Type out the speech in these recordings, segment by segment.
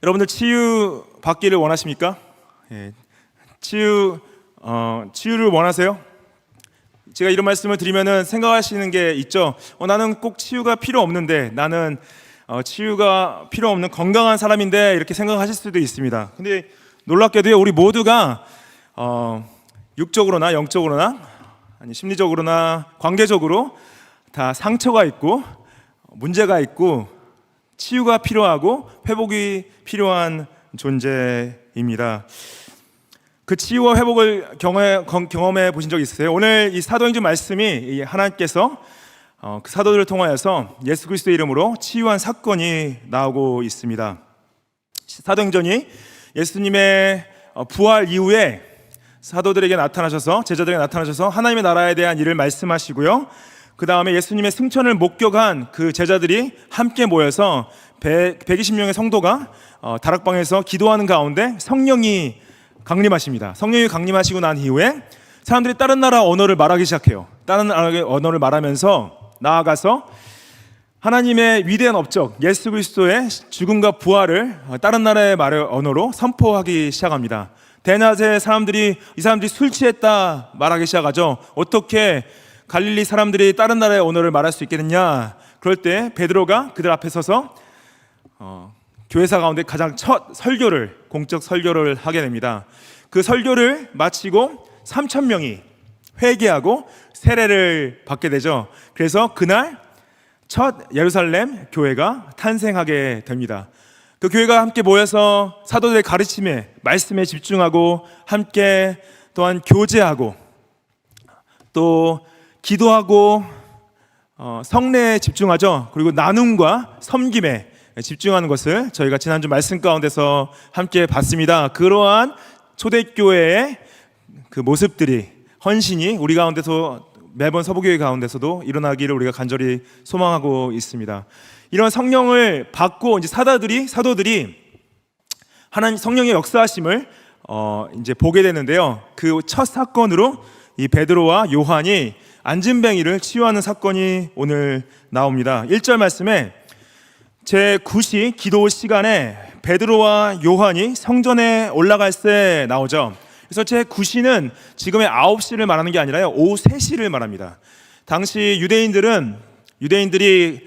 여러분들 치유 받기를 원하십니까? 예, 치유를 원하세요? 제가 이런 말씀을 드리면은 생각하시는 게 있죠. 나는 꼭 치유가 필요 없는데, 나는 치유가 필요 없는 건강한 사람인데, 이렇게 생각하실 수도 있습니다. 근데 놀랍게도요, 우리 모두가 육적으로나 영적으로나 아니 심리적으로나 관계적으로 다 상처가 있고 문제가 있고 치유가 필요하고 회복이 필요한 존재입니다. 그 치유와 회복을 경험해 보신 적 있으세요? 오늘 이 사도행전 말씀이 하나님께서 그 사도들을 통하여서 예수 그리스도의 이름으로 치유한 사건이 나오고 있습니다. 사도행전이 예수님의 부활 이후에 사도들에게 나타나셔서, 제자들에게 나타나셔서 하나님의 나라에 대한 일을 말씀하시고요, 그 다음에 예수님의 승천을 목격한 그 제자들이 함께 모여서 120명의 성도가 다락방에서 기도하는 가운데 성령이 강림하십니다. 성령이 강림하시고 난 이후에 사람들이 다른 나라 언어를 말하기 시작해요. 다른 나라의 언어를 말하면서 나아가서 하나님의 위대한 업적, 예수 그리스도의 죽음과 부활을 다른 나라의 언어로 선포하기 시작합니다. 대낮에 이 사람들이 술 취했다 말하기 시작하죠. 어떻게 갈릴리 사람들이 다른 나라의 언어를 말할 수 있겠느냐. 그럴 때 베드로가 그들 앞에 서서 교회사 가운데 가장 첫 설교를, 공적 설교를 하게 됩니다. 그 설교를 마치고 3,000명이 회개하고 세례를 받게 되죠. 그래서 그날 첫 예루살렘 교회가 탄생하게 됩니다. 그 교회가 함께 모여서 사도들의 가르침에, 말씀에 집중하고 함께 또한 교제하고 또 기도하고 성례에 집중하죠. 그리고 나눔과 섬김에 집중하는 것을 저희가 지난주 말씀 가운데서 함께 봤습니다. 그러한 초대교회의 그 모습들이, 헌신이 우리 가운데서, 매번 서부교회 가운데서도 일어나기를 우리가 간절히 소망하고 있습니다. 이런 성령을 받고 이제 사도들이 하나님 성령의 역사하심을 이제 보게 되는데요. 그 첫 사건으로 이 베드로와 요한이 안진뱅이를 치유하는 사건이 오늘 나옵니다. 1절 말씀에 제9시 기도 시간에 베드로와 요한이 성전에 올라갈 때 나오죠. 그래서 제9시는 지금의 9시를 말하는 게 아니라요, 오후 3시를 말합니다. 당시 유대인들이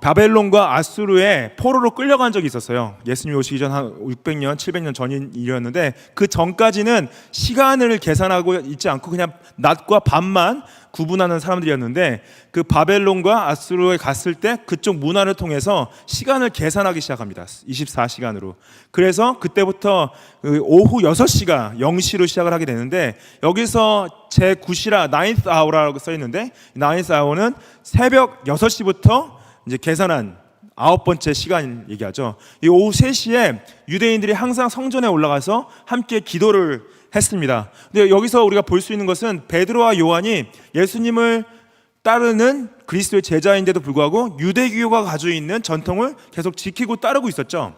바벨론과 아수르에 포로로 끌려간 적이 있었어요. 예수님이 오시기 전 한 600년, 700년 전인 일이었는데, 그 전까지는 시간을 계산하고 있지 않고 그냥 낮과 밤만 구분하는 사람들이었는데, 그 바벨론과 아수르에 갔을 때 그쪽 문화를 통해서 시간을 계산하기 시작합니다. 24시간으로. 그래서 그때부터 오후 6시가 0시로 시작을 하게 되는데, 여기서 제9시라 ninth hour라고 써 있는데, ninth hour는 새벽 6시부터 이제 계산한 9번째 시간 얘기하죠. 이 오후 3시에 유대인들이 항상 성전에 올라가서 함께 기도를 했습니다. 근데 여기서 우리가 볼 수 있는 것은 베드로와 요한이 예수님을 따르는 그리스도의 제자인데도 불구하고 유대교가 가지고 있는 전통을 계속 지키고 따르고 있었죠.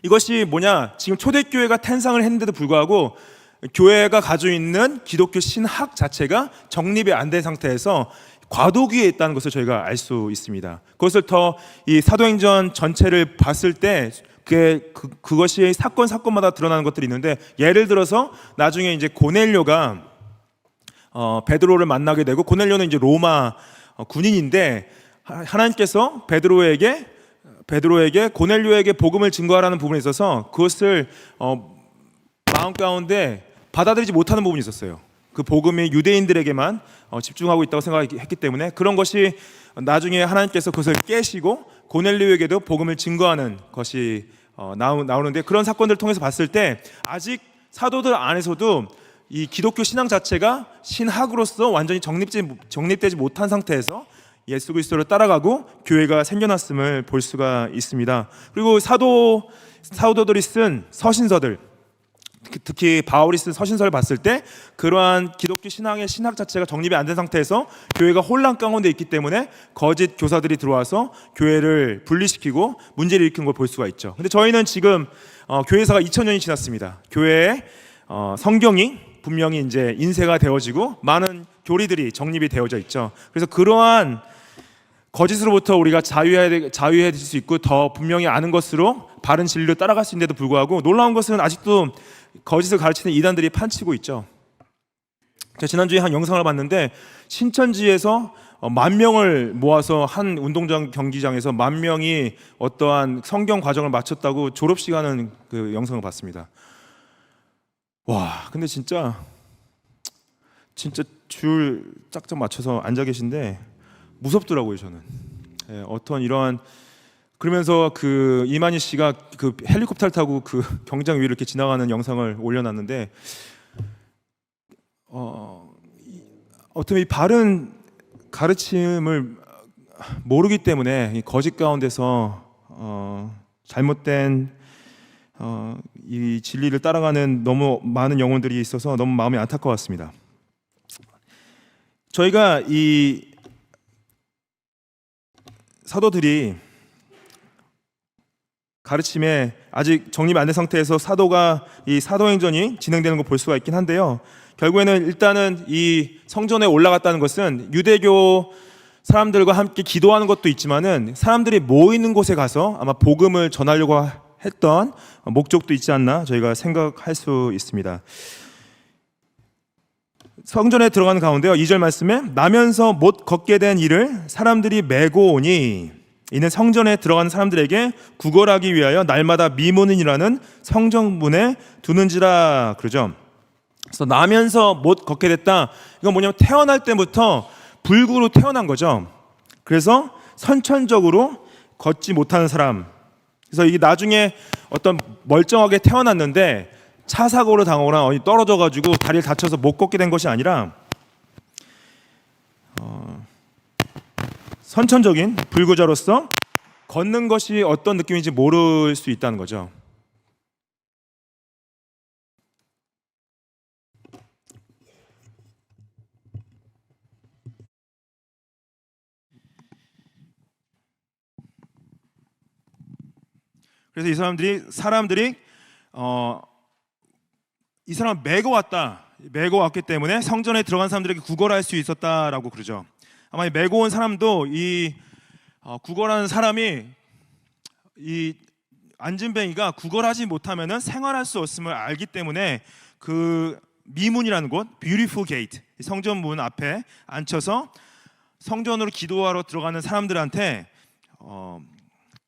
이것이 뭐냐? 지금 초대교회가 탄생을 했는데도 불구하고 교회가 가지고 있는 기독교 신학 자체가 정립이 안 된 상태에서 과도기에 있다는 것을 저희가 알 수 있습니다. 그것을 더 이 사도행전 전체를 봤을 때 그것이 사건마다 드러나는 것들이 있는데, 예를 들어서 나중에 이제 고넬료가 베드로를 만나게 되고, 고넬료는 이제 로마 군인인데 하나님께서 베드로에게 고넬료에게 복음을 증거하라는 부분에 있어서 그것을 마음 가운데 받아들이지 못하는 부분이 있었어요. 그 복음이 유대인들에게만 집중하고 있다고 생각했기 때문에, 그런 것이 나중에 하나님께서 그것을 깨시고 고넬료에게도 복음을 증거하는 것이 나오는데, 그런 사건들을 통해서 봤을 때 아직 사도들 안에서도 이 기독교 신앙 자체가 신학으로서 완전히 정립되지 못한 상태에서 예수 그리스도를 따라가고 교회가 생겨났음을 볼 수가 있습니다. 그리고 사도들이 쓴 서신서들, 특히 바울이 쓴 서신서를 봤을 때 그러한 기독교 신앙의 신학 자체가 정립이 안 된 상태에서 교회가 혼란 가운데 있기 때문에 거짓 교사들이 들어와서 교회를 분리시키고 문제를 일으킨 걸 볼 수가 있죠. 근데 저희는 지금 교회사가 2000년이 지났습니다. 교회에 성경이 분명히 이제 인쇄가 되어지고 많은 교리들이 정립이 되어져 있죠. 그래서 그러한 거짓으로부터 우리가 자유해질 수 있고 더 분명히 아는 것으로 바른 진리로 따라갈 수 있는데도 불구하고 놀라운 것은 아직도 거짓을 가르치는 이단들이 판치고 있죠. 제가 지난주에 한 영상을 봤는데 신천지에서 10,000명을 모아서 한 운동장 경기장에서 10,000명이 어떠한 성경 과정을 마쳤다고 졸업식하는 그 영상을 봤습니다. 와, 근데 진짜 줄 짝짝 맞춰서 앉아 계신데 무섭더라고요, 저는. 예, 어떤 이러한 그러면서 그 이만희 씨가 그 헬리콥터를 타고 그 경기장 위를 이렇게 지나가는 영상을 올려놨는데 어떤 이 바른 가르침을 모르기 때문에 이 거짓 가운데서 잘못된 이 진리를 따라가는 너무 많은 영혼들이 있어서 너무 마음이 안타까웠습니다. 저희가 이 사도들이 가르침에 아직 정립 안 된 상태에서 사도가 이 사도행전이 진행되는 걸 볼 수가 있긴 한데요. 결국에는 일단은 이 성전에 올라갔다는 것은 유대교 사람들과 함께 기도하는 것도 있지만은 사람들이 모이는 곳에 가서 아마 복음을 전하려고 했던 목적도 있지 않나 저희가 생각할 수 있습니다. 성전에 들어가는 가운데요, 2절 말씀에 나면서 못 걷게 된 이를 사람들이 메고 오니 이는 성전에 들어가는 사람들에게 구걸하기 위하여 날마다 미문이라는 성전문에 두는지라 그러죠. 그래서 나면서 못 걷게 됐다. 이건 뭐냐면 태어날 때부터 불구로 태어난 거죠. 그래서 선천적으로 걷지 못하는 사람. 그래서 이게 나중에 어떤 멀쩡하게 태어났는데 차 사고로 당하거나 어디 떨어져 가지고 다리를 다쳐서 못 걷게 된 것이 아니라 선천적인 불구자로서 걷는 것이 어떤 느낌인지 모를 수 있다는 거죠. 그래서 이 사람들이 이 사람을 메고 왔기 때문에 성전에 들어간 사람들에게 구걸할 수 있었다라고 그러죠. 아마 이 메고 온 사람도 이 구걸하는 사람이 이 안진뱅이가 구걸하지 못하면은 생활할 수 없음을 알기 때문에 그 미문이라는 곳, Beautiful Gate, 성전문 앞에 앉혀서 성전으로 기도하러 들어가는 사람들한테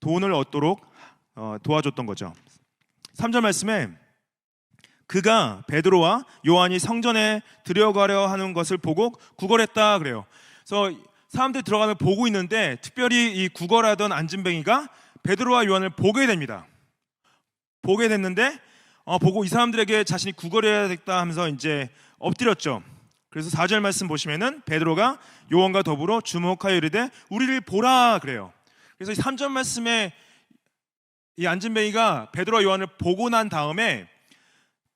돈을 얻도록 도와줬던 거죠. 3절 말씀에 그가 베드로와 요한이 성전에 들어가려 하는 것을 보고 구걸했다 그래요. 그래서 사람들이 들어가면 보고 있는데 특별히 이 구걸하던 안진뱅이가 베드로와 요한을 보게 됩니다. 보게 됐는데 보고 이 사람들에게 자신이 구걸해야겠다 하면서 이제 엎드렸죠. 그래서 4절 말씀 보시면은 베드로가 요한과 더불어 주목하여 이르되 우리를 보라 그래요. 그래서 이 3절 말씀에 이 안진뱅이가 베드로와 요한을 보고 난 다음에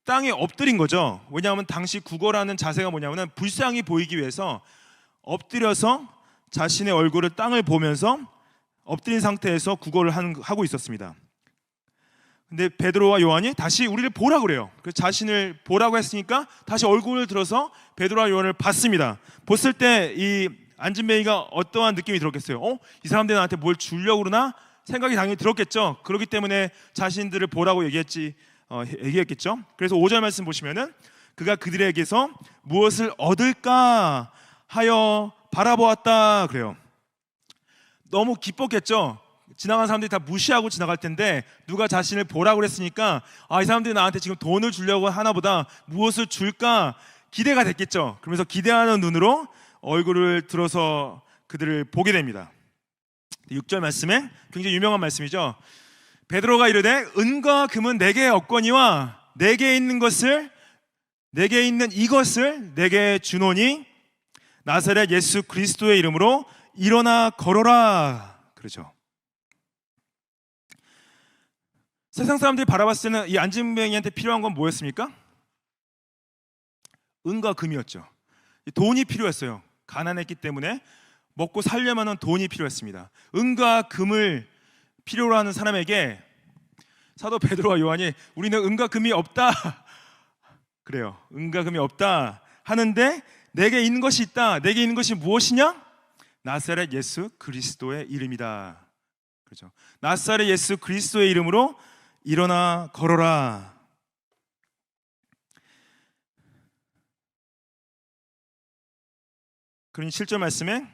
땅에 엎드린 거죠. 왜냐하면 당시 구걸하는 자세가 뭐냐면 불쌍히 보이기 위해서 엎드려서 자신의 얼굴을 땅을 보면서 엎드린 상태에서 구걸을 하고 있었습니다. 근데 베드로와 요한이 다시 우리를 보라 그래요. 그 자신을 보라고 했으니까 다시 얼굴을 들어서 베드로와 요한을 봤습니다. 봤을 때 이 안진뱅이가 어떠한 느낌이 들었겠어요? 이 사람들이 나한테 뭘 주려고 그러나? 생각이 당연히 들었겠죠. 그렇기 때문에 자신들을 보라고 얘기했겠죠. 그래서 5절 말씀 보시면은 그가 그들에게서 무엇을 얻을까 하여 바라보았다 그래요. 너무 기뻤겠죠. 지나간 사람들이 다 무시하고 지나갈 텐데 누가 자신을 보라고 그랬으니까 이 사람들이 나한테 지금 돈을 주려고 하나 보다, 무엇을 줄까 기대가 됐겠죠. 그러면서 기대하는 눈으로 얼굴을 들어서 그들을 보게 됩니다. 6절 말씀에 굉장히 유명한 말씀이죠. 베드로가 이르되 은과 금은 내게 없거니와 내게 있는 이것을 내게 주노니 나사렛 예수 그리스도의 이름으로 일어나 걸어라 그러죠. 세상 사람들이 바라봤을 때는 이 안진뱅이한테 필요한 건 뭐였습니까? 은과 금이었죠. 돈이 필요했어요. 가난했기 때문에 먹고 살려면 돈이 필요했습니다. 은과 금을 필요로 하는 사람에게 사도 베드로와 요한이 우리는 은과 금이 없다 그래요. 은과 금이 없다 하는데 내게 있는 것이 있다. 내게 있는 것이 무엇이냐? 나사렛 예수 그리스도의 이름이다 그죠? 나사렛 예수 그리스도의 이름으로 일어나 걸어라. 그러니 7절 말씀에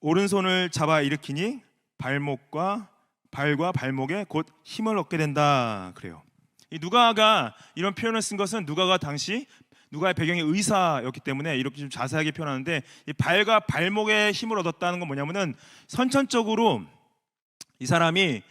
오른손을 잡아 일으키니 발과 발목에 곧 힘을 얻게 된다 그래요. 이 누가가 이런 표현을 쓴 것은 누가가 당시 누가의 배경이 의사였기 때문에 이렇게 좀 자세하게 표현하는데, 이 발과 발목에 힘을 얻었다는 건 뭐냐면은 선천적으로 이 사람이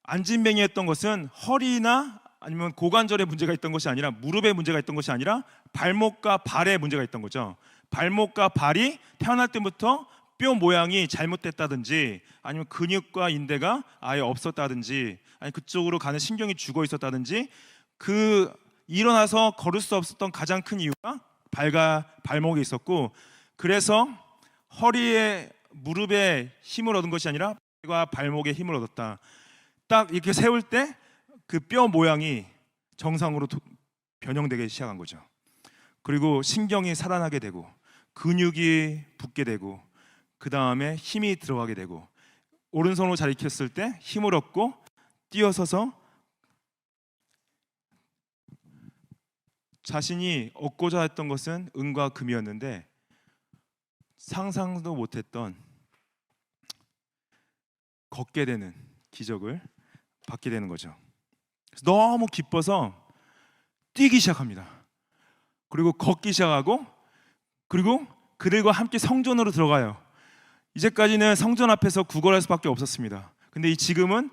안진뱅이였던 것은 허리나 아니면 고관절에 문제가 있던 것이 아니라, 무릎에 문제가 있던 것이 아니라 발목과 발에 문제가 있던 거죠. 발목과 발이 태어날 때부터 뼈 모양이 잘못됐다든지, 아니면 근육과 인대가 아예 없었다든지, 아니 그쪽으로 가는 신경이 죽어 있었다든지, 그 일어나서 걸을 수 없었던 가장 큰 이유가 발과 발목에 있었고, 그래서 허리에 무릎에 힘을 얻은 것이 아니라 발과 발목에 힘을 얻었다. 딱 이렇게 세울 때 그 뼈 모양이 정상으로 변형되기 시작한 거죠. 그리고 신경이 살아나게 되고 근육이 붙게 되고 그 다음에 힘이 들어가게 되고, 오른손으로 잘 익혔을 때 힘을 얻고 뛰어서서 자신이 얻고자 했던 것은 은과 금이었는데 상상도 못했던 걷게 되는 기적을 받게 되는 거죠. 그래서 너무 기뻐서 뛰기 시작합니다. 그리고 걷기 시작하고, 그리고 그들과 함께 성전으로 들어가요. 이제까지는 성전 앞에서 구걸할 수밖에 없었습니다. 근데 지금은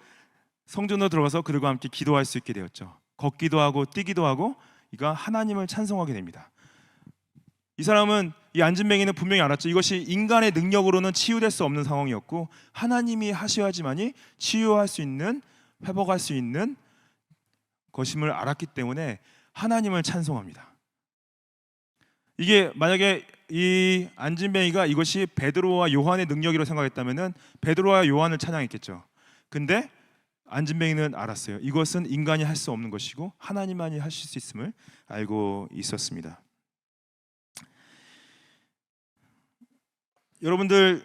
성전으로 들어가서 그들과 함께 기도할 수 있게 되었죠. 걷기도 하고 뛰기도 하고 이가 하나님을 찬송하게 됩니다. 이 사람은, 이 안진뱅이는 분명히 알았죠. 이것이 인간의 능력으로는 치유될 수 없는 상황이었고 하나님이 하셔야지만이 치유할 수 있는, 회복할 수 있는 것임을 알았기 때문에 하나님을 찬송합니다. 이게 만약에 이 안진뱅이가 이것이 베드로와 요한의 능력이라고 생각했다면은 베드로와 요한을 찬양했겠죠. 근데 안진뱅이는 알았어요. 이것은 인간이 할 수 없는 것이고 하나님만이 하실 수 있음을 알고 있었습니다. 여러분들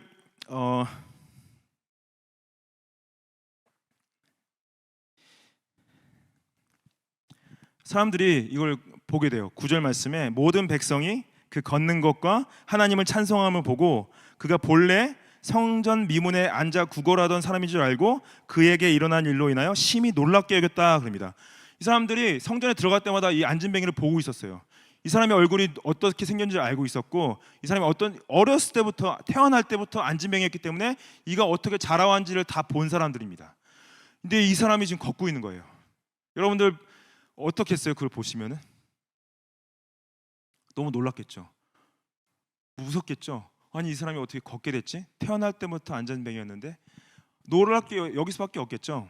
사람들이 이걸 보게 돼요. 9절 말씀에 모든 백성이 그 걷는 것과 하나님을 찬송함을 보고 그가 본래 성전 미문에 앉아 구걸하던 사람인 줄 알고 그에게 일어난 일로 인하여 심히 놀랍게 여겼다 그럽니다. 이 사람들이 성전에 들어갈 때마다 이 안진뱅이를 보고 있었어요. 이 사람의 얼굴이 어떻게 생겼는지 알고 있었고, 이 사람이 어렸을 때부터, 태어날 때부터 안진뱅이였기 때문에 이가 어떻게 자라왔는지를 다 본 사람들입니다. 근데 이 사람이 지금 걷고 있는 거예요. 여러분들 어떻게 했어요? 그걸 보시면은 너무 놀랐겠죠. 무섭겠죠. 아니 이 사람이 어떻게 걷게 됐지? 태어날 때부터 안진뱅이였는데. 놀랍게 여기서밖에 없겠죠.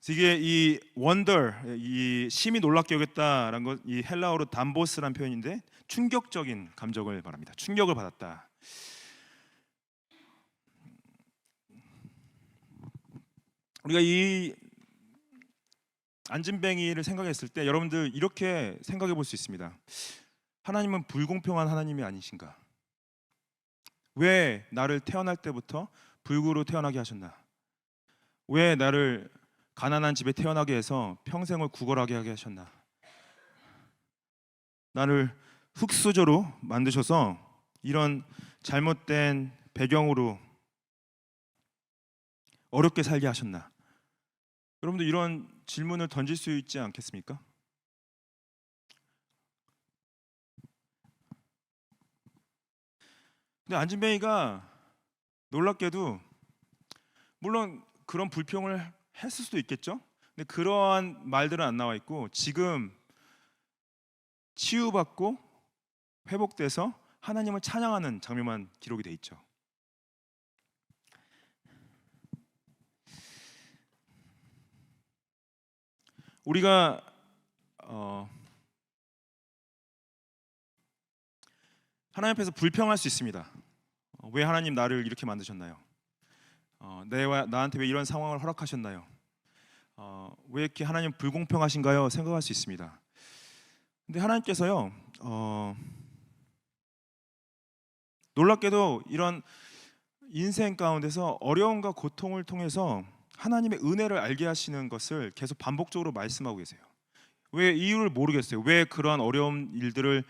이게 이 wonder, 이 심히 놀랍게 여겼다라는 것, 이 헬라어로 담보스라는 표현인데 충격적인 감정을 말합니다. 충격을 받았다. 우리가 이 안진뱅이를 생각했을 때 여러분들 이렇게 생각해 볼 수 있습니다. 하나님은 불공평한 하나님이 아니신가? 왜 나를 태어날 때부터 불구로 태어나게 하셨나? 왜 나를 가난한 집에 태어나게 해서 평생을 구걸하게 하게 하셨나? 나를 흙수저로 만드셔서 이런 잘못된 배경으로 어렵게 살게 하셨나? 여러분들 이런 질문을 던질 수 있지 않겠습니까? 근데 안진뱅이가 놀랍게도 물론 그런 불평을 했을 수도 있겠죠. 근데 그러한 말들은 안 나와 있고 지금 치유받고 회복돼서 하나님을 찬양하는 장면만 기록이 돼 있죠. 우리가 하나님 앞에서 불평할 수 있습니다. 왜 하나님 나를 이렇게 만드셨나요? 나한테 왜 이런 상황을 허락하셨나요? 왜 이렇게 하나님 불공평하신가요? 생각할 수 있습니다. 근데 하나님께서요, 놀랍게도 이런 인생 가운데서 어려움과 고통을 통해서 하나님의 은혜를 알게 하시는 것을 계속 반복적으로 말씀하고 계세요. 왜 이유를 모르겠어요. 왜 그러한 어려운 일들을,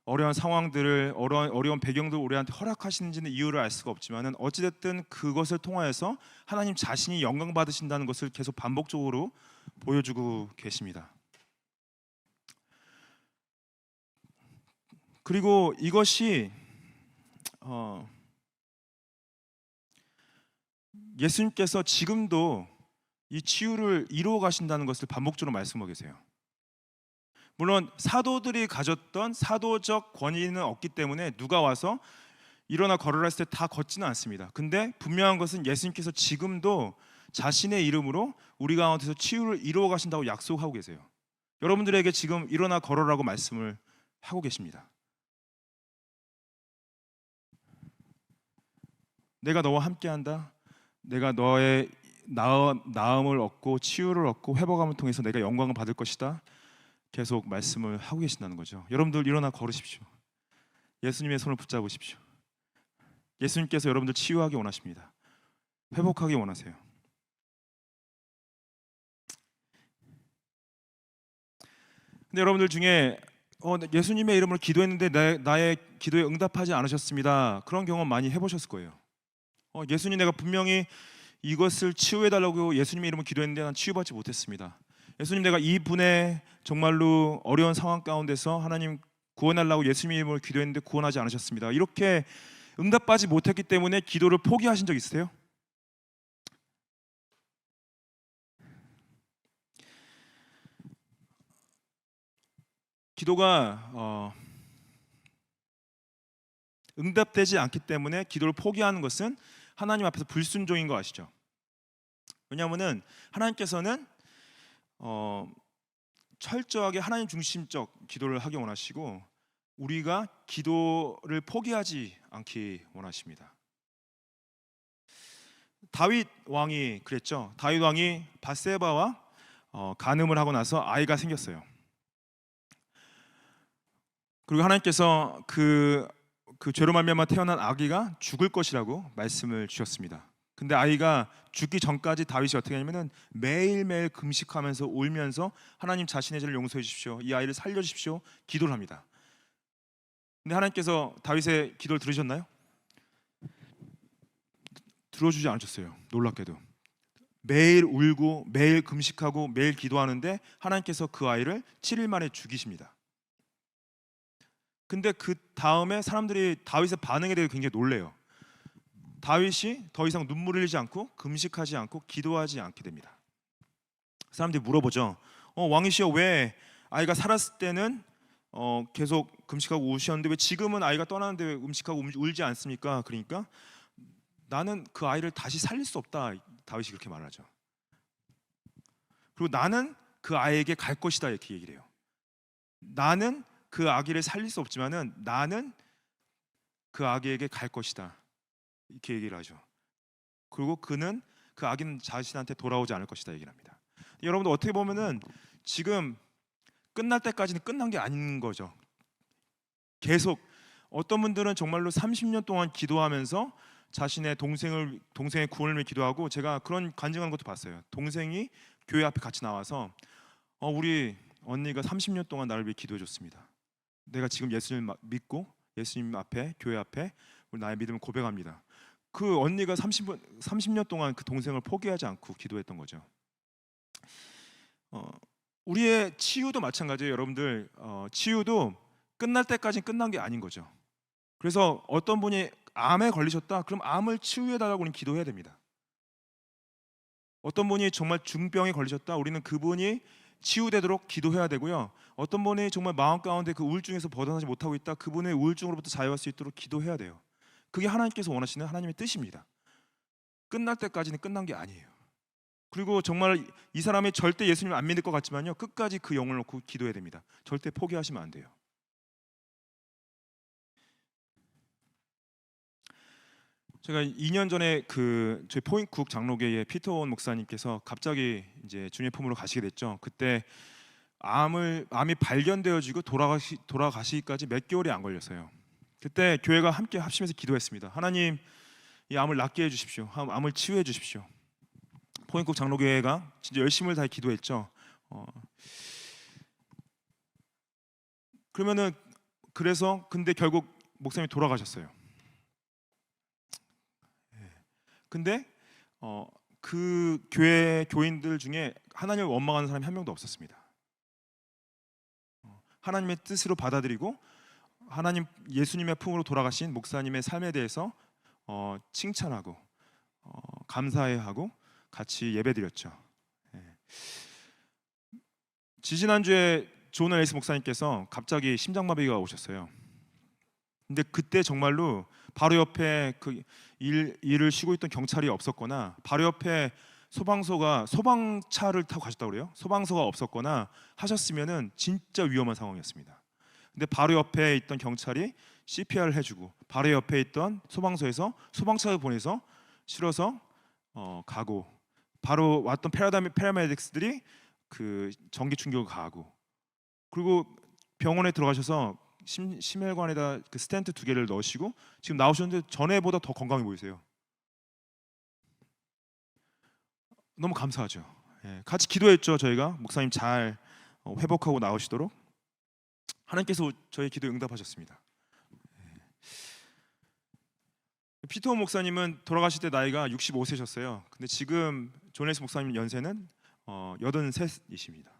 어려운 상황들을, 어려운 배경들을 우리한테 허락하시는지는 이유를 알 수가 없지만은 어찌됐든 그것을 통하여서 하나님 자신이 영광 받으신다는 것을 계속 반복적으로 보여주고 계십니다. 그리고 이것이 예수님께서 지금도 이 치유를 이루어 가신다는 것을 반복적으로 말씀하고 계세요. 물론 사도들이 가졌던 사도적 권위는 없기 때문에 누가 와서 일어나 걸으라 했을 때 다 걷지는 않습니다. 근데 분명한 것은 예수님께서 지금도 자신의 이름으로 우리 가운데서 치유를 이루어 가신다고 약속하고 계세요. 여러분들에게 지금 일어나 걸어라고 말씀을 하고 계십니다. 내가 너와 함께한다. 내가 너의 나음을 얻고 치유를 얻고 회복함을 통해서 내가 영광을 받을 것이다. 계속 말씀을 하고 계신다는 거죠. 여러분들 일어나 걸으십시오. 예수님의 손을 붙잡으십시오. 예수님께서 여러분들 치유하기 원하십니다. 회복하기 원하세요. 근데 여러분들 중에 예수님의 이름으로 기도했는데 나의 기도에 응답하지 않으셨습니다. 그런 경험 많이 해보셨을 거예요. 예수님, 내가 분명히 이것을 치유해달라고 예수님의 이름으로 기도했는데 난 치유받지 못했습니다. 예수님, 내가 이분의 정말로 어려운 상황 가운데서 하나님 구원하려고 예수님의 이름으로 기도했는데 구원하지 않으셨습니다. 이렇게 응답받지 못했기 때문에 기도를 포기하신 적 있으세요? 기도가 응답되지 않기 때문에 기도를 포기하는 것은 하나님 앞에서 불순종인 거 아시죠? 왜냐하면은 하나님께서는 철저하게 하나님 중심적 기도를 하기 원하시고 우리가 기도를 포기하지 않기 원하십니다. 다윗 왕이 그랬죠. 다윗 왕이 밧세바와 간음을 하고 나서 아이가 생겼어요. 그리고 하나님께서 그 죄로 말미암아 태어난 아기가 죽을 것이라고 말씀을 주셨습니다. 근데 아이가 죽기 전까지 다윗이 어떻게 하냐면은 매일매일 금식하면서 울면서 하나님 자신의 죄를 용서해 주십시오. 이 아이를 살려 주십시오. 기도를 합니다. 근데 하나님께서 다윗의 기도를 들으셨나요? 들어주지 않으셨어요. 놀랍게도. 매일 울고 매일 금식하고 매일 기도하는데 하나님께서 그 아이를 7일 만에 죽이십니다. 근데 그 다음에 사람들이 다윗의 반응에 대해 굉장히 놀래요. 다윗이 더 이상 눈물 흘리지 않고 금식하지 않고 기도하지 않게 됩니다. 사람들이 물어보죠. 왕이시여, 왜 아이가 살았을 때는 계속 금식하고 우셨는데 왜 지금은 아이가 떠나는데 왜 금식하고 울지 않습니까? 그러니까 나는 그 아이를 다시 살릴 수 없다. 다윗이 그렇게 말하죠. 그리고 나는 그 아이에게 갈 것이다 이렇게 얘기를 해요. 나는 그 아기를 살릴 수 없지만은 나는 그 아기에게 갈 것이다 이렇게 얘기를 하죠. 그리고 그는 그 아기는 자신한테 돌아오지 않을 것이다 얘기를 합니다. 여러분들 어떻게 보면은 지금 끝날 때까지는 끝난 게 아닌 거죠. 계속 어떤 분들은 정말로 30년 동안 기도하면서 자신의 동생의 구원을 위해 기도하고, 제가 그런 간증하는 것도 봤어요. 동생이 교회 앞에 같이 나와서 우리 언니가 30년 동안 나를 위해 기도해 줬습니다. 내가 지금 예수님을 믿고 예수님 앞에, 교회 앞에 나의 믿음을 고백합니다. 그 언니가 30년 동안 그 동생을 포기하지 않고 기도했던 거죠. 우리의 치유도 마찬가지예요. 여러분들, 치유도 끝날 때까지 끝난 게 아닌 거죠. 그래서 어떤 분이 암에 걸리셨다, 그럼 암을 치유해달라고 우리는 기도해야 됩니다. 어떤 분이 정말 중병에 걸리셨다, 우리는 그분이 치유되도록 기도해야 되고요. 어떤 분이 정말 마음 가운데 그 우울증에서 벗어나지 못하고 있다, 그분의 우울증으로부터 자유할 수 있도록 기도해야 돼요. 그게 하나님께서 원하시는 하나님의 뜻입니다. 끝날 때까지는 끝난 게 아니에요. 그리고 정말 이 사람이 절대 예수님을 안 믿을 것 같지만요, 끝까지 그 영을 놓고 기도해야 됩니다. 절대 포기하시면 안 돼요. 제가 2년 전에 저희 포인국 장로교회 피터원 목사님께서 갑자기 이제 주님의 품으로 가시게 됐죠. 그때 암이 발견되어지고 돌아가시기까지 몇 개월이 안 걸렸어요. 그때 교회가 함께 합심해서 기도했습니다. 하나님, 이 암을 낫게 해주십시오. 암을 치유해 주십시오. 포인국 장로교회가 진짜 열심을 다해 기도했죠. 그러면은 그래서 근데 결국 목사님이 돌아가셨어요. 근데 그 교회 교인들 중에 하나님을 원망하는 사람이 한 명도 없었습니다. 하나님의 뜻으로 받아들이고 하나님 예수님의 품으로 돌아가신 목사님의 삶에 대해서 칭찬하고 감사해하고 같이 예배드렸죠. 지지난주에 존 앨리스 목사님께서 갑자기 심장마비가 오셨어요. 근데 그때 정말로 바로 옆에 그 일을 쉬고 있던 경찰이 없었거나 바로 옆에 소방차를 타고 가셨다고 그래요. 소방서가 없었거나 하셨으면은 진짜 위험한 상황이었습니다. 근데 바로 옆에 있던 경찰이 CPR을 해주고 바로 옆에 있던 소방서에서 소방차를 보내서 실어서 가고 바로 왔던 패러메딕스들이 그 전기 충격을 가하고 그리고 병원에 들어가셔서 심혈관에다 그 스텐트 2개를 넣으시고 지금 나오셨는데 전에보다 더 건강해 보이세요. 너무 감사하죠. 같이 기도했죠. 저희가 목사님 잘 회복하고 나오시도록 하나님께서 저희 기도 응답하셨습니다. 피터 목사님은 돌아가실 때 나이가 65세셨어요. 근데 지금 존 앨리스 목사님 연세는 83이십니다.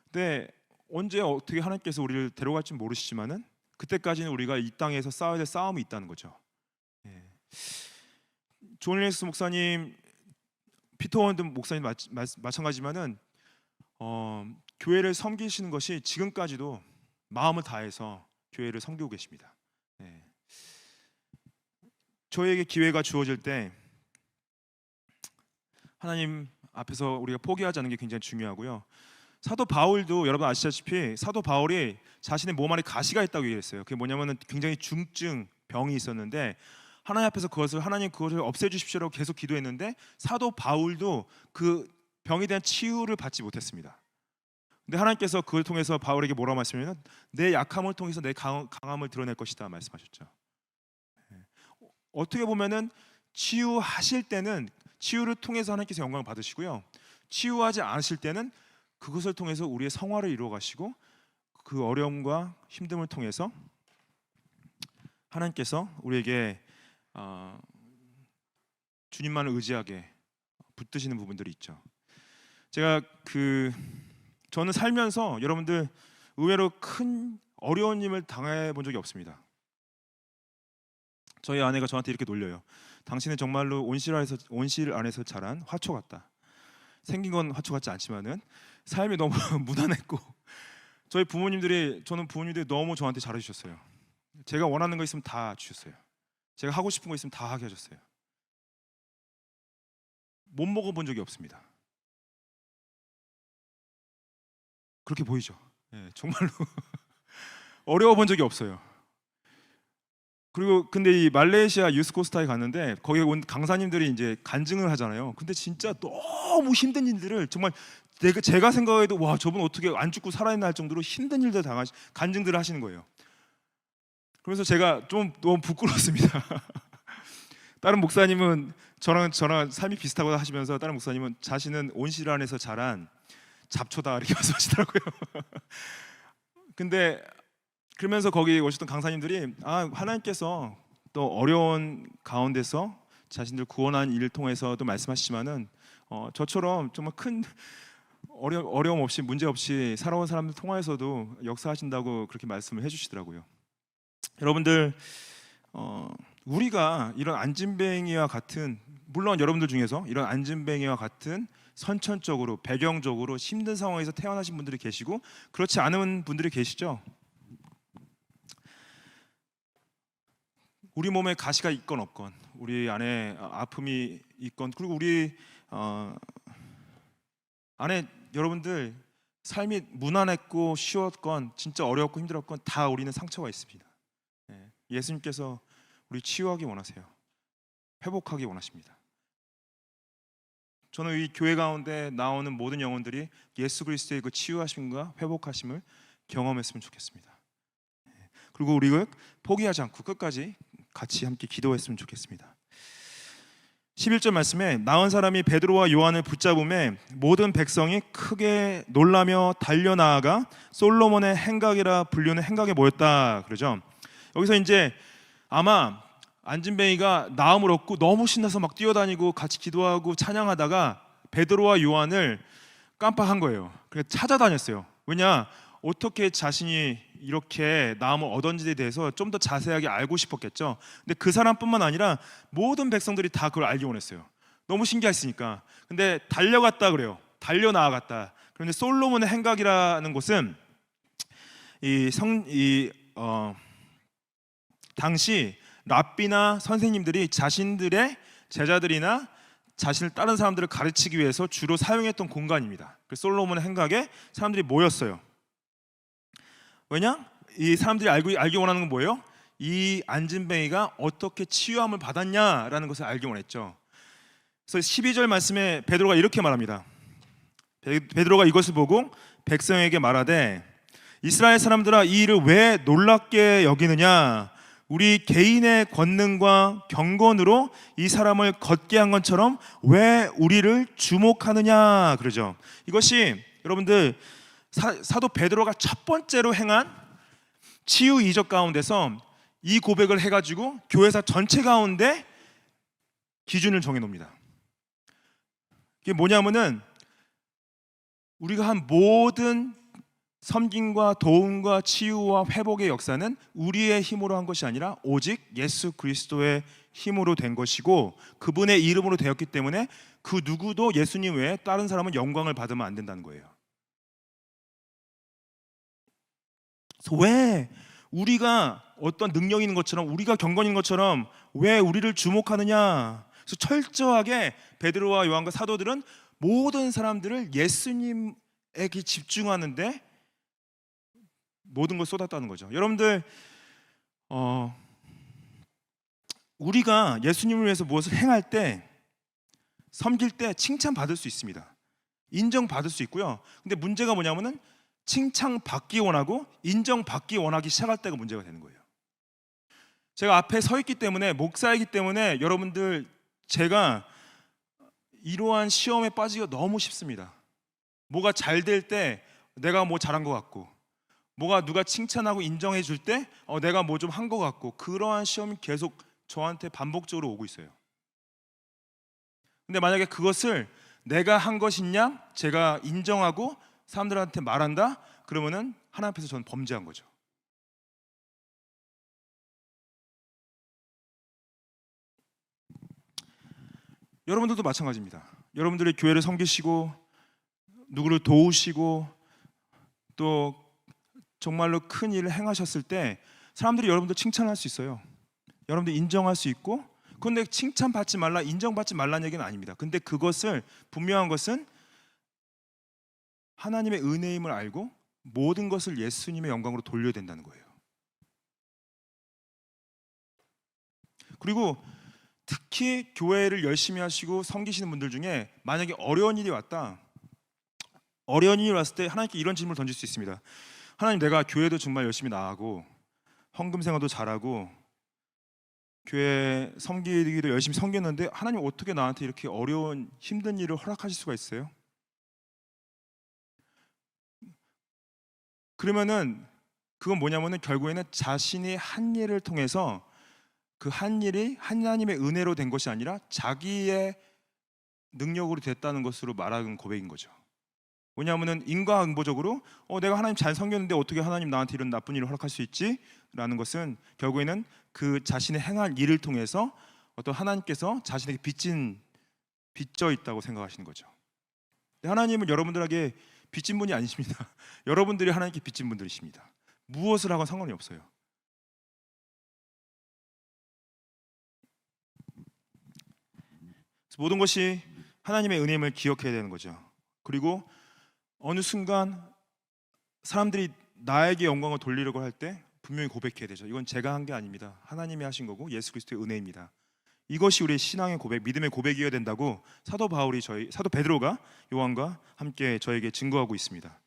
근데 언제 어떻게 하나님께서 우리를 데려갈지 모르시지만은 그때까지는 우리가 이 땅에서 싸워야 될 싸움이 있다는 거죠. 존 앨리스 목사님, 피터 원드 목사님 마찬가지지만은 교회를 섬기시는 것이 지금까지도 마음을 다해서 교회를 섬기고 계십니다. 저에게 기회가 주어질 때 하나님 앞에서 우리가 포기하지 않는 게 굉장히 중요하고요. 사도 바울도 여러분 아시다시피 사도 바울이 자신의 몸 안에 가시가 있다고 얘기했어요. 그게 뭐냐면은 굉장히 중증 병이 있었는데 하나님 앞에서 하나님 그것을 없애주십시오라고 계속 기도했는데 사도 바울도 그 병에 대한 치유를 받지 못했습니다. 근데 하나님께서 그걸 통해서 바울에게 뭐라고 말씀하시냐면 내 약함을 통해서 내 강함을 드러낼 것이다 말씀하셨죠. 어떻게 보면은 치유하실 때는 치유를 통해서 하나님께서 영광을 받으시고요. 치유하지 않으실 때는 그것을 통해서 우리의 성화를 이루어 가시고 그 어려움과 힘듦을 통해서 하나님께서 우리에게 주님만을 의지하게 붙드시는 부분들이 있죠. 제가 저는 살면서 여러분들 의외로 큰 어려운 일을 당해 본 적이 없습니다. 저희 아내가 저한테 이렇게 놀려요. 당신은 정말로 온실 안에서 자란 화초 같다. 생긴 건 화초 같지 않지만은 삶이 너무 무난했고 저는 부모님들이 너무 저한테 잘해주셨어요. 제가 원하는 거 있으면 다 주셨어요. 제가 하고 싶은 거 있으면 다 하게 해줬어요. 못 먹어본 적이 없습니다. 그렇게 보이죠? 정말로 어려워 본 적이 없어요. 그리고 근데 이 말레이시아 유스코스타에 갔는데 거기 온 강사님들이 이제 간증을 하잖아요. 근데 진짜 너무 힘든 일들을 정말 제가 생각해도 와 저분 어떻게 안 죽고 살아있나 할 정도로 힘든 일들 간증들을 하시는 거예요. 그래서 제가 좀 너무 부끄러웠습니다. 다른 목사님은 저랑 삶이 비슷하고 하시면서 다른 목사님은 자신은 온실 안에서 자란 잡초다 이렇게 말씀하시더라고요. 근데 그러면서 거기 오셨던 강사님들이 하나님께서 또 어려운 가운데서 자신들 구원한 일을 통해서도 말씀하시지만은 저처럼 정말 큰 어려움 없이 문제 없이 살아온 사람들 통하여서도 역사하신다고 그렇게 말씀을 해주시더라고요. 여러분들 우리가 이런 안진뱅이와 같은 물론 여러분들 중에서 이런 안진뱅이와 같은 선천적으로 배경적으로 힘든 상황에서 태어나신 분들이 계시고 그렇지 않은 분들이 계시죠. 우리 몸에 가시가 있건 없건 우리 안에 아픔이 있건 그리고 우리 안에 여러분들 삶이 무난했고 쉬웠건 진짜 어려웠고 힘들었건 다 우리는 상처가 있습니다. 예수님께서 우리 치유하기 원하세요. 회복하기 원하십니다. 저는 이 교회 가운데 나오는 모든 영혼들이 예수 그리스도의 그 치유하심과 회복하심을 경험했으면 좋겠습니다. 그리고 우리가 포기하지 않고 끝까지 같이 함께 기도했으면 좋겠습니다. 11절 말씀에 나은 사람이 베드로와 요한을 붙잡음에 모든 백성이 크게 놀라며 달려나아가 솔로몬의 행각이라 불리는 행각에 모였다 그러죠. 여기서 이제 아마 안진뱅이가 나음을 얻고 너무 신나서 막 뛰어다니고 같이 기도하고 찬양하다가 베드로와 요한을 깜빡한 거예요. 그래서 찾아다녔어요. 왜냐? 어떻게 자신이 이렇게 나음을 얻었는지에 대해서 좀 더 자세하게 알고 싶었겠죠. 근데 그 사람뿐만 아니라 모든 백성들이 다 그걸 알기 원했어요. 너무 신기했으니까. 근데 달려갔다 그래요. 달려나아갔다. 그런데 솔로몬의 행각이라는 곳은 당시 랍비나 선생님들이 자신들의 제자들이나 자신을 다른 사람들을 가르치기 위해서 주로 사용했던 공간입니다. 그래서 솔로몬의 행각에 사람들이 모였어요. 왜냐? 이 사람들이 알기 원하는 건 뭐예요? 이 안진뱅이가 어떻게 치유함을 받았냐라는 것을 알기 원했죠. 그래서 12절 말씀에 베드로가 이렇게 말합니다. 베드로가 이것을 보고 백성에게 말하되 이스라엘 사람들아 이 일을 왜 놀랍게 여기느냐? 우리 개인의 권능과 경건으로 이 사람을 걷게 한 것처럼 왜 우리를 주목하느냐 그러죠. 이것이 여러분들 사도 베드로가 첫 번째로 행한 치유 이적 가운데서 이 고백을 해가지고 교회사 전체 가운데 기준을 정해놓습니다. 이게 뭐냐면은 우리가 한 모든 섬김과 도움과 치유와 회복의 역사는 우리의 힘으로 한 것이 아니라 오직 예수 그리스도의 힘으로 된 것이고 그분의 이름으로 되었기 때문에 그 누구도 예수님 외에 다른 사람은 영광을 받으면 안 된다는 거예요. 그래서 왜 우리가 어떤 능력이 있는 것처럼 우리가 경건인 것처럼 왜 우리를 주목하느냐? 그래서 철저하게 베드로와 요한과 사도들은 모든 사람들을 예수님에게 집중하는데 모든 걸 쏟았다는 거죠. 여러분들 우리가 예수님을 위해서 무엇을 행할 때 섬길 때 칭찬받을 수 있습니다. 인정받을 수 있고요. 근데 문제가 뭐냐면은 칭찬받기 원하고 인정받기 원하기 시작할 때가 문제가 되는 거예요. 제가 앞에 서 있기 때문에 목사이기 때문에 여러분들 제가 이러한 시험에 빠지기가 너무 쉽습니다. 뭐가 잘 될 때 내가 뭐 잘한 것 같고 뭐가 누가 칭찬하고 인정해 줄 때 내가 뭐 좀 한 것 같고 그러한 시험이 계속 저한테 반복적으로 오고 있어요. 근데 만약에 그것을 내가 한 것이냐 제가 인정하고 사람들한테 말한다 그러면은 하나님 앞에서 저는 범죄한 거죠. 여러분들도 마찬가지입니다. 여러분들이 교회를 섬기시고 누구를 도우시고 또 정말로 큰 일을 행하셨을 때 사람들이 여러분들 칭찬할 수 있어요. 여러분들 인정할 수 있고 그런데 칭찬받지 말라 인정받지 말라는 얘기는 아닙니다. 근데 그것을 분명한 것은 하나님의 은혜임을 알고 모든 것을 예수님의 영광으로 돌려야 된다는 거예요. 그리고 특히 교회를 열심히 하시고 섬기시는 분들 중에 만약에 어려운 일이 왔다. 어려운 일이 왔을 때 하나님께 이런 질문을 던질 수 있습니다. 하나님 내가 교회도 정말 열심히 나가고 헌금 생활도 잘하고 교회 섬기기도 열심히 섬겼는데 하나님 어떻게 나한테 이렇게 어려운 힘든 일을 허락하실 수가 있어요? 그러면은 그건 뭐냐면은 결국에는 자신이 한 일을 통해서 그 한 일이 하나님의 은혜로 된 것이 아니라 자기의 능력으로 됐다는 것으로 말하는 고백인 거죠. 왜냐하면은 인과응보적으로 내가 하나님 잘 섬겼는데 어떻게 하나님 나한테 이런 나쁜 일을 허락할 수 있지? 라는 것은 결국에는 그 자신의 행한 일을 통해서 어떤 하나님께서 자신에게 빚져 있다고 생각하시는 거죠. 하나님은 여러분들에게 빚진 분이 아니십니다. 여러분들이 하나님께 빚진 분들이십니다. 무엇을 하건 상관이 없어요. 모든 것이 하나님의 은혜임을 기억해야 되는 거죠. 그리고 어느 순간 사람들이 나에게 영광을 돌리려고 할 때 분명히 고백해야 되죠. 이건 제가 한 게 아닙니다. 하나님이 하신 거고 예수 그리스도의 은혜입니다. 이것이 우리의 신앙의 고백, 믿음의 고백이어야 된다고 사도 베드로가 요한과 함께 저에게 증거하고 있습니다.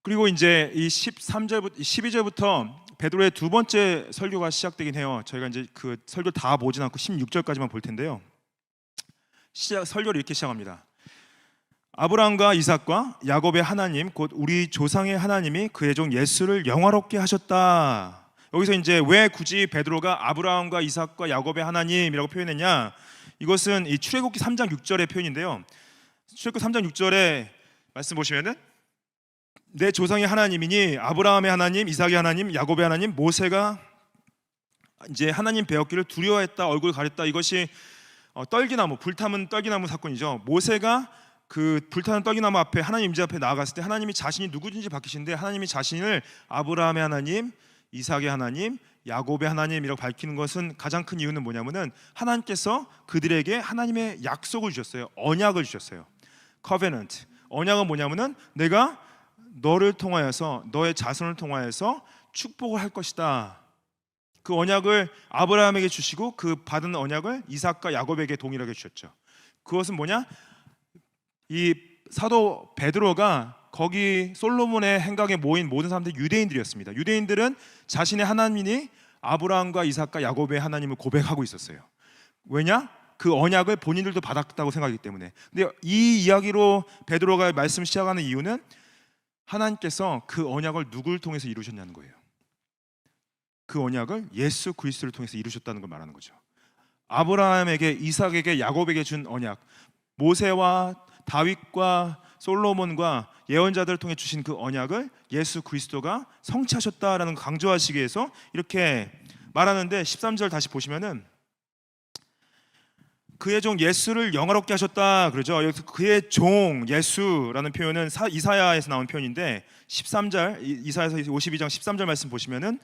그리고 이제 이 13절부터 12절부터 베드로의 두 번째 설교가 시작되긴 해요. 저희가 이제 그 설교 다 보진 않고 16절까지만 볼 텐데요. 설교를 이렇게 시작합니다. 아브라함과 이삭과 야곱의 하나님 곧 우리 조상의 하나님이 그의 종 예수를 영화롭게 하셨다. 여기서 이제 왜 굳이 베드로가 아브라함과 이삭과 야곱의 하나님이라고 표현했냐? 이것은 이 출애굽기 3장 6절의 표현인데요. 출애굽기 3장 6절에 말씀 보시면은 내 조상의 하나님이니 아브라함의 하나님, 이삭의 하나님, 야곱의 하나님, 모세가 이제 하나님 배웠기를 두려워했다, 얼굴 가렸다. 이것이 떨기나무, 불타는 떨기나무 사건이죠. 모세가 그 불타는 떨기나무 앞에 하나님 임재 앞에 나아갔을 때 하나님이 자신이 누구든지 밝히신데 하나님이 자신을 아브라함의 하나님, 이삭의 하나님, 야곱의 하나님이라고 밝히는 것은 가장 큰 이유는 뭐냐면은 하나님께서 그들에게 하나님의 약속을 주셨어요. 언약을 주셨어요. covenant. 언약은 뭐냐면은 내가 너를 통하여서 너의 자손을 통하여서 축복을 할 것이다. 그 언약을 아브라함에게 주시고 그 받은 언약을 이삭과 야곱에게 동일하게 주셨죠. 그것은 뭐냐? 이 사도 베드로가 거기 솔로몬의 행각에 모인 모든 사람들이 유대인들이었습니다. 유대인들은 자신의 하나님이 아브라함과 이삭과 야곱의 하나님을 고백하고 있었어요. 왜냐? 그 언약을 본인들도 받았다고 생각하기 때문에. 근데 이 이야기로 베드로가 말씀을 시작하는 이유는 하나님께서 그 언약을 누구를 통해서 이루셨냐는 거예요. 그 언약을 예수 그리스도를 통해서 이루셨다는 걸 말하는 거죠. 아브라함에게, 이삭에게, 야곱에게 준 언약, 모세와 다윗과 솔로몬과 예언자들을 통해 주신 그 언약을 예수 그리스도가 성취하셨다라는 걸 강조하시기 위해서 이렇게 말하는데 13절 다시 보시면은 그의 종 예수를 영화롭게 하셨다 그러죠. 여기서 그의 종 예수라는 표현은 이사야에서 나온 표현인데 13절 이사야서 52장 13절 말씀 보시면은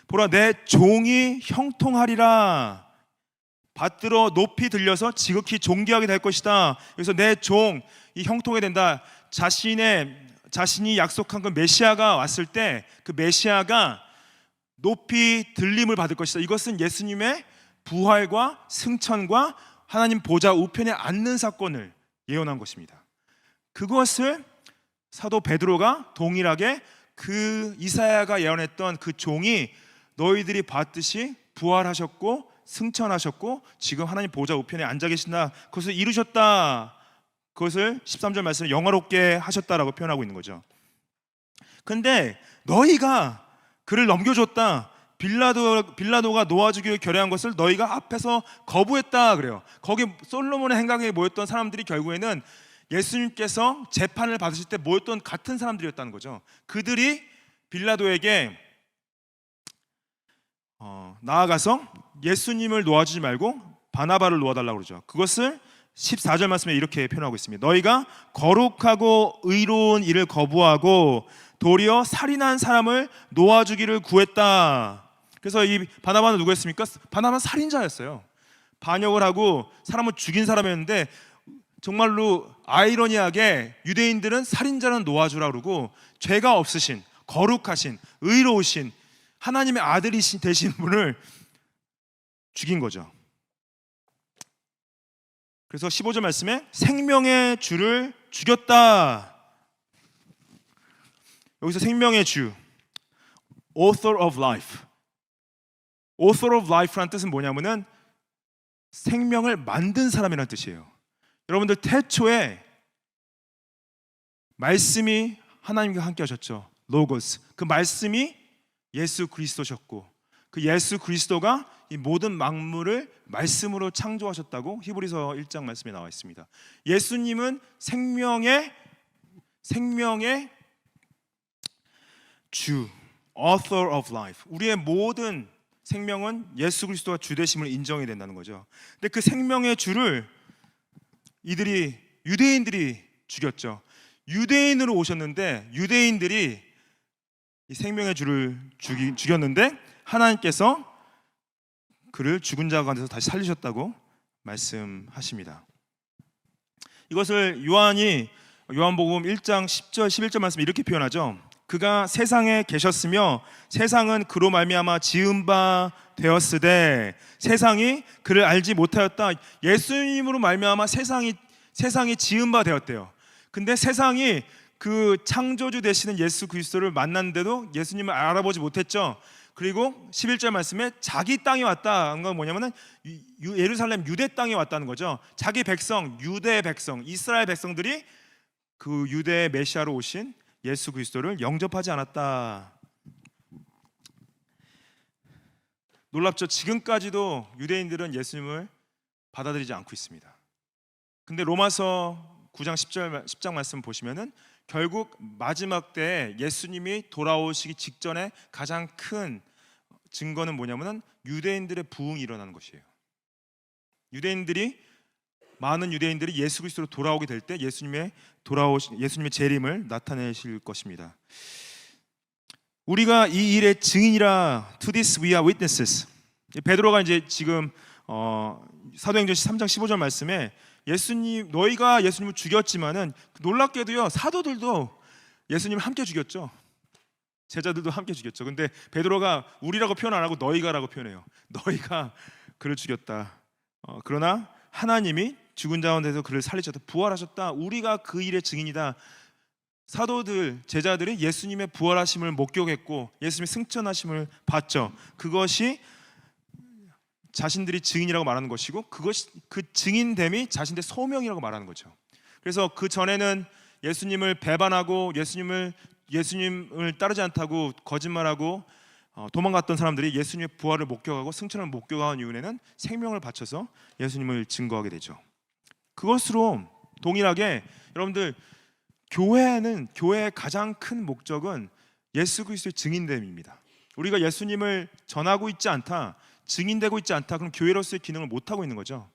보라 내 종이 형통하리라 받들어 높이 들려서 지극히 존귀하게 될 것이다. 여기서 내 종 이 형통이 된다. 자신이 약속한 그 메시아가 왔을 때 그 메시아가 높이 들림을 받을 것이다. 이것은 예수님의 부활과 승천과 하나님 보좌 우편에 앉는 사건을 예언한 것입니다. 그것을 사도 베드로가 동일하게 그 이사야가 예언했던 그 종이 너희들이 봤듯이 부활하셨고 승천하셨고 지금 하나님 보좌 우편에 앉아 계신다. 그것을 이루셨다. 그것을 13절 말씀에 영화롭게 하셨다라고 표현하고 있는 거죠. 근데 너희가 그를 넘겨줬다. 빌라도가 놓아주기를 결의한 것을 너희가 앞에서 거부했다 그래요. 거기 솔로몬의 행각에 모였던 사람들이 결국에는 예수님께서 재판을 받으실 때 모였던 같은 사람들이었다는 거죠. 그들이 빌라도에게 나아가서 예수님을 놓아주지 말고 바나바를 놓아달라고 그러죠. 그것을 14절 말씀에 이렇게 표현하고 있습니다. 너희가 거룩하고 의로운 일을 거부하고 도리어 살인한 사람을 놓아주기를 구했다. 그래서 이 바나바는 누구였습니까? 바나바는 살인자였어요. 반역을 하고 사람을 죽인 사람이었는데 정말로 아이러니하게 유대인들은 살인자는 놓아주라 그러고 죄가 없으신 거룩하신 의로우신 하나님의 아들이 되신 분을 죽인 거죠. 그래서 15절 말씀에 생명의 주를 죽였다. 여기서 생명의 주, author of life. author of life라는 뜻은 뭐냐면은 생명을 만든 사람이라는 뜻이에요. 여러분들 태초에 말씀이 하나님과 함께 하셨죠. 로고스. 그 말씀이 예수 그리스도셨고 그 예수 그리스도가 이 모든 만물을 말씀으로 창조하셨다고 히브리서 1장 말씀에 나와 있습니다. 예수님은 생명의 주, author of life. 우리의 모든 생명은 예수 그리스도가 주 되심을 인정해야 된다는 거죠. 근데 그 생명의 주를 유대인들이 죽였죠. 유대인으로 오셨는데 유대인들이 이 생명의 주를 죽였는데 하나님께서 그를 죽은 자 가운데서 다시 살리셨다고 말씀하십니다. 이것을 요한복음 1장 10절 11절 말씀에 이렇게 표현하죠. 그가 세상에 계셨으며 세상은 그로 말미암아 지은 바 되었으되 세상이 그를 알지 못하였다. 예수님으로 말미암아 세상이 지은 바 되었대요. 근데 세상이 그 창조주 되시는 예수 그리스도를 만났는데도 예수님을 알아보지 못했죠. 그리고 11절 말씀에 자기 땅에 왔다는 건 뭐냐면은 예루살렘 유대 땅에 왔다는 거죠. 자기 백성, 유대 백성, 이스라엘 백성들이 그 유대의 메시아로 오신 예수 그리스도를 영접하지 않았다. 놀랍죠. 지금까지도 유대인들은 예수님을 받아들이지 않고 있습니다. 근데 로마서 9장 10장 말씀 보시면은 결국 마지막 때 예수님이 돌아오시기 직전에 가장 큰 증거는 뭐냐면은 유대인들의 부흥이 일어나는 것이에요. 많은 유대인들이 예수 그리스도로 돌아오게 될 때 예수님의 재림을 나타내실 것입니다. 우리가 이 일의 증인이라 to this we are witnesses. 베드로가 이제 지금 사도행전 3장 15절 말씀에 너희가 예수님을 죽였지만은 놀랍게도요 사도들도 예수님을 함께 죽였죠. 제자들도 함께 죽였죠. 근데 베드로가 우리라고 표현 안 하고 너희가라고 표현해요. 너희가 그를 죽였다. 그러나 하나님이 죽은 자가운데서 그를 살리셨다. 부활하셨다. 우리가 그 일의 증인이다. 사도들, 제자들이 예수님의 부활하심을 목격했고 예수님의 승천하심을 봤죠. 그것이 자신들이 증인이라고 말하는 것이고 그 증인됨이 자신들의 소명이라고 말하는 거죠. 그래서 그 전에는 예수님을 배반하고 예수님을 따르지 않다고 거짓말하고 도망갔던 사람들이 예수님의 부활을 목격하고 승천을 목격한 이후에는 생명을 바쳐서 예수님을 증거하게 되죠. 그것으로 동일하게 여러분들 교회의 가장 큰 목적은 예수 그리스도의 증인됨입니다. 우리가 예수님을 전하고 있지 않다, 증인되고 있지 않다, 그럼 교회로서의 기능을 못하고 있는 거죠.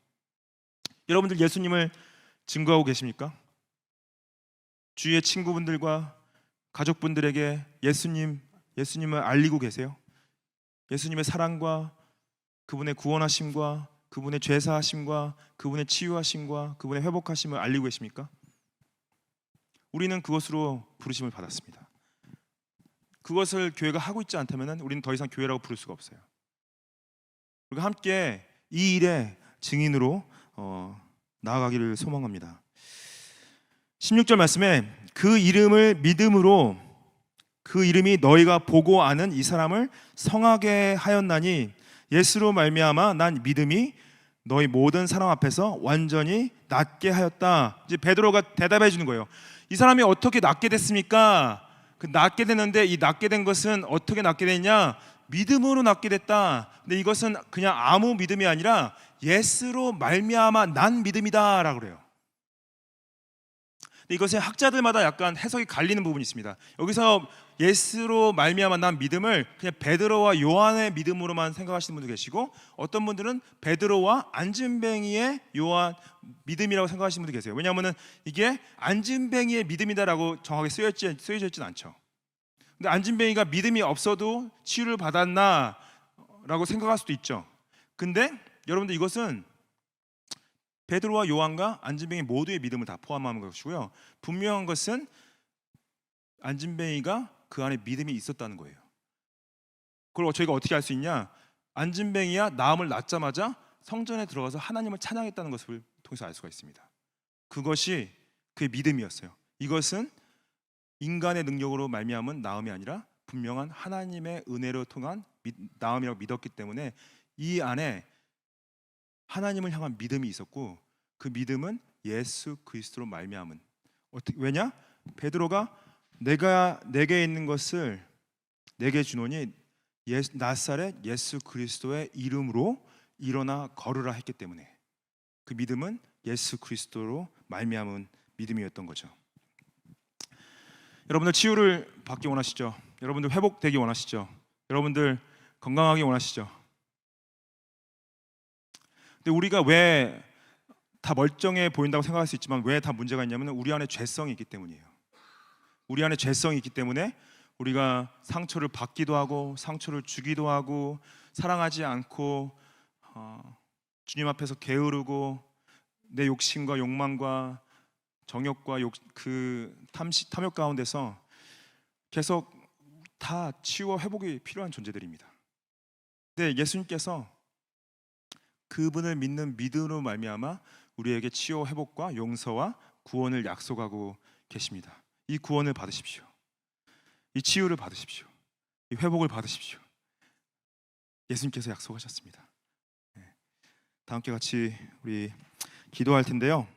여러분들 예수님을 증거하고 계십니까? 주위의 친구분들과 가족분들에게 예수님을 알리고 계세요? 예수님의 사랑과 그분의 구원하심과 그분의 죄사하심과 그분의 치유하심과 그분의 회복하심을 알리고 계십니까? 우리는 그것으로 부르심을 받았습니다. 그것을 교회가 하고 있지 않다면 우리는 더 이상 교회라고 부를 수가 없어요. 우리가 함께 이 일의 증인으로 나아가기를 소망합니다. 16절 말씀에 그 이름을 믿음으로 그 이름이 너희가 보고 아는 이 사람을 성하게 하였나니 예수로 말미암아 난 믿음이 너희 모든 사람 앞에서 완전히 낫게 하였다. 이제 베드로가 대답해 주는 거예요. 이 사람이 어떻게 낫게 됐습니까? 그 낫게 됐는데 이 낫게 된 것은 어떻게 낫게 됐냐? 믿음으로 낫게 됐다. 근데 이것은 그냥 아무 믿음이 아니라 예수로 말미암아 난 믿음이다라고 그래요. 근데 이것은 학자들마다 약간 해석이 갈리는 부분이 있습니다. 여기서 예수로 말미암아 난 믿음을 그냥 베드로와 요한의 믿음으로만 생각하시는 분도 계시고 어떤 분들은 베드로와 안진뱅이의 요한 믿음이라고 생각하시는 분도 계세요. 왜냐하면 이게 안진뱅이의 믿음이다라고 정확하게 쓰여져 있지는 않죠. 근데 안진뱅이가 믿음이 없어도 치유를 받았나 라고 생각할 수도 있죠. 근데 여러분들 이것은 베드로와 요한과 안진뱅이 모두의 믿음을 다 포함하는 것이고요. 분명한 것은 안진뱅이가 그 안에 믿음이 있었다는 거예요. 그걸 저희가 어떻게 알 수 있냐? 안진뱅이야 나음을 낳자마자 성전에 들어가서 하나님을 찬양했다는 것을 통해서 알 수가 있습니다. 그것이 그의 믿음이었어요. 이것은 인간의 능력으로 말미암은 나음이 아니라 분명한 하나님의 은혜로 통한 나음이라고 믿었기 때문에 이 안에 하나님을 향한 믿음이 있었고 그 믿음은 예수 그리스도로 말미암은 왜냐? 베드로가 내가 내게 있는 것을 내게 주노니 나사렛 예수 그리스도의 이름으로 일어나 걸으라 했기 때문에 그 믿음은 예수 그리스도로 말미암은 믿음이었던 거죠. 여러분들 치유를 받기 원하시죠? 여러분들 회복되기 원하시죠? 여러분들 건강하기 원하시죠? 근데 우리가 왜 다 멀쩡해 보인다고 생각할 수 있지만 왜 다 문제가 있냐면 우리 안에 죄성이 있기 때문이에요. 우리 안에 죄성이 있기 때문에 우리가 상처를 받기도 하고 상처를 주기도 하고 사랑하지 않고 주님 앞에서 게으르고 내 욕심과 욕망과 정욕과 그 탐욕 가운데서 계속 다 치유와 회복이 필요한 존재들입니다. 근데 예수님께서 그분을 믿는 믿음으로 말미암아 우리에게 치유와 회복과 용서와 구원을 약속하고 계십니다. 이 구원을 받으십시오. 이 치유를 받으십시오. 이 회복을 받으십시오. 예수님께서 약속하셨습니다. 다 함께 같이 우리 기도할 텐데요.